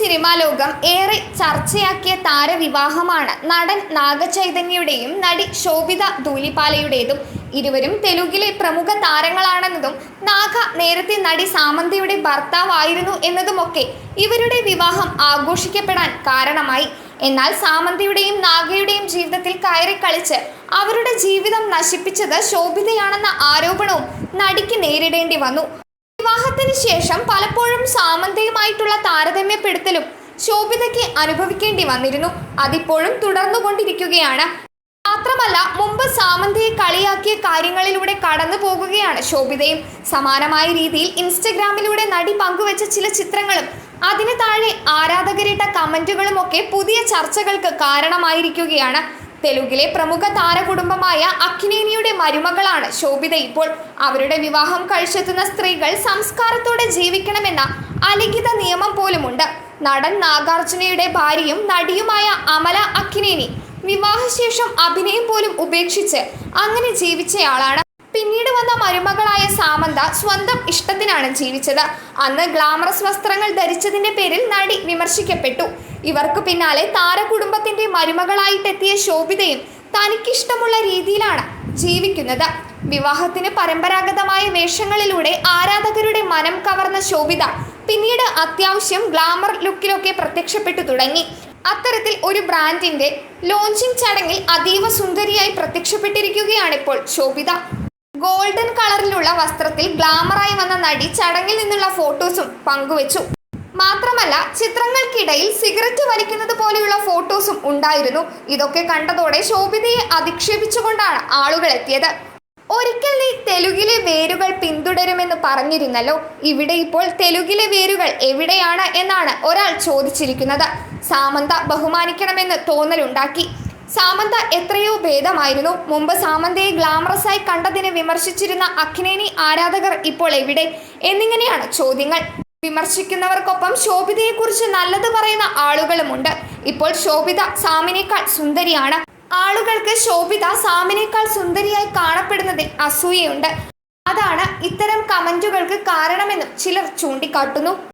Cinema ലോകം ഏറെ ചർച്ചയാക്കിയ താരവിവാഹമാണ് നടൻ നാഗചൈതന്യയുടെയും നടി ശോഭിത ധൂലിപാലയുടേതും. ഇരുവരും തെലുങ്കിലെ പ്രമുഖ താരങ്ങളാണെന്നതും നാഗ നേരത്തെ നടി സാമന്തയുടെ ഭർത്താവായിരുന്നു എന്നതുമൊക്കെ ഇവരുടെ വിവാഹം ആഘോഷിക്കപ്പെടാൻ കാരണമായി. എന്നാൽ സാമന്തയുടെയും നാഗയുടെയും ജീവിതത്തിൽ കയറി കളിച്ച് അവരുടെ ജീവിതം നശിപ്പിച്ചത് ശോഭിതയാണെന്ന ആരോപണവും നടിക്ക് നേരിടേണ്ടി വന്നു. വിവാഹത്തിന് ശേഷം പലപ്പോഴും സാമന്തയുമായിട്ടുള്ള താരതമ്യപ്പെടുത്തലും ശോഭിതയ്ക്ക് അനുഭവിക്കേണ്ടി വന്നിരുന്നു. അതിപ്പോഴും തുടർന്നുകൊണ്ടിരിക്കുകയാണ്. മാത്രമല്ല, മുമ്പ് സാമന്തയെ കളിയാക്കിയ കാര്യങ്ങളിലൂടെ കടന്നു പോകുകയാണ് ശോഭിതയും. സമാനമായ രീതിയിൽ ഇൻസ്റ്റഗ്രാമിലൂടെ നടി പങ്കുവച്ച ചില ചിത്രങ്ങളും അതിന് താഴെ ആരാധകരിട്ട കമന്റുകളുമൊക്കെ പുതിയ ചർച്ചകൾക്ക് കാരണമായിരിക്കുകയാണ്. തെലുങ്കിലെ പ്രമുഖ താരകുടുംബമായ അക്കിനേനിയുടെ മരുമകളാണ് ശോഭിത ഇപ്പോൾ. അവരുടെ വിവാഹം കഴിച്ചെത്തുന്ന സ്ത്രീകൾ സംസ്കാരത്തോടെ ജീവിക്കണമെന്ന അലിഖിത നിയമം പോലുമുണ്ട്. നടൻ നാഗാർജുനയുടെ ഭാര്യയും നടിയുമായ അമല അക്കിനേനി വിവാഹശേഷം അഭിനയം പോലും ഉപേക്ഷിച്ച് അങ്ങനെ ജീവിച്ചയാളാണ്. പിന്നീട് വന്ന മരുമകളായ സാമന്ത സ്വന്തം ഇഷ്ടത്തിനാണ് ജീവിച്ചത്. അന്ന് ഗ്ലാമറസ് വസ്ത്രങ്ങൾ ധരിച്ചതിന്റെ പേരിൽ നടി വിമർശിക്കപ്പെട്ടു. ഇവർക്ക് പിന്നാലെ താരകുടുംബത്തിന്റെ മരുമകളായിട്ടെത്തിയ ശോഭിതയും തനിക്കിഷ്ടമുള്ള രീതിയിലാണ് ജീവിക്കുന്നത്. വിവാഹത്തിന് പരമ്പരാഗതമായ വേഷങ്ങളിലൂടെ ആരാധകരുടെ മനം കവർന്ന ശോഭിത പിന്നീട് അത്യാവശ്യം ഗ്ലാമർ ലുക്കിലൊക്കെ പ്രത്യക്ഷപ്പെട്ടു തുടങ്ങി. അത്തരത്തിൽ ഒരു ബ്രാൻഡിന്റെ ലോഞ്ചിങ് ചടങ്ങിൽ അതീവ സുന്ദരിയായി പ്രത്യക്ഷപ്പെട്ടിരിക്കുകയാണിപ്പോൾ ശോഭിത. ഗോൾഡൻ കളറിലുള്ള വസ്ത്രത്തിൽ ഗ്ലാമറായി വന്ന നടി ചടങ്ങിൽ നിന്നുള്ള ഫോട്ടോസും പങ്കുവച്ചു. മാത്രമല്ല, ചിത്രങ്ങൾക്കിടയിൽ സിഗരറ്റ് വലിക്കുന്നത് പോലെയുള്ള ഫോട്ടോസും ഉണ്ടായിരുന്നു. ഇതൊക്കെ കണ്ടതോടെ ശോഭിതയെ അധിക്ഷേപിച്ചുകൊണ്ടാണ് ആളുകൾ എത്തിയത്. ഒരിക്കൽ നീ തെലുങ്കിലെ വേരുകൾ പിന്തുടരുമെന്ന് പറഞ്ഞിരുന്നല്ലോ, ഇവിടെ ഇപ്പോൾ തെലുങ്കിലെ വേരുകൾ എവിടെയാണ് എന്നാണ് ഒരാൾ ചോദിച്ചിരിക്കുന്നത്. സാമന്ത ബഹുമാനിക്കണമെന്ന് തോന്നലുണ്ടാക്കി. സാമന്ത എത്രയോ ഭേദമായിരുന്നു. മുമ്പ് സാമന്തയെ ഗ്ലാമറസായി കണ്ടതിനെ വിമർശിച്ചിരുന്ന അക്കിനേനി ആരാധകർ ഇപ്പോൾ എവിടെ എന്നിങ്ങനെയാണ് ചോദ്യങ്ങൾ. വിമർശിക്കുന്നവർക്കൊപ്പം ശോഭിതയെക്കുറിച്ച് നല്ലത് പറയുന്ന ആളുകളുമുണ്ട്. ഇപ്പോൾ ശോഭിത സാമിനേക്കാൾ സുന്ദരിയാണ്. ആളുകൾക്ക് ശോഭിത സാമിനേക്കാൾ സുന്ദരിയായി കാണപ്പെടുന്നതിൽ അസൂയയുണ്ട്. അതാണ് ഇത്തരം കമന്റുകൾക്ക് കാരണമെന്നും ചിലർ ചൂണ്ടിക്കാട്ടുന്നു.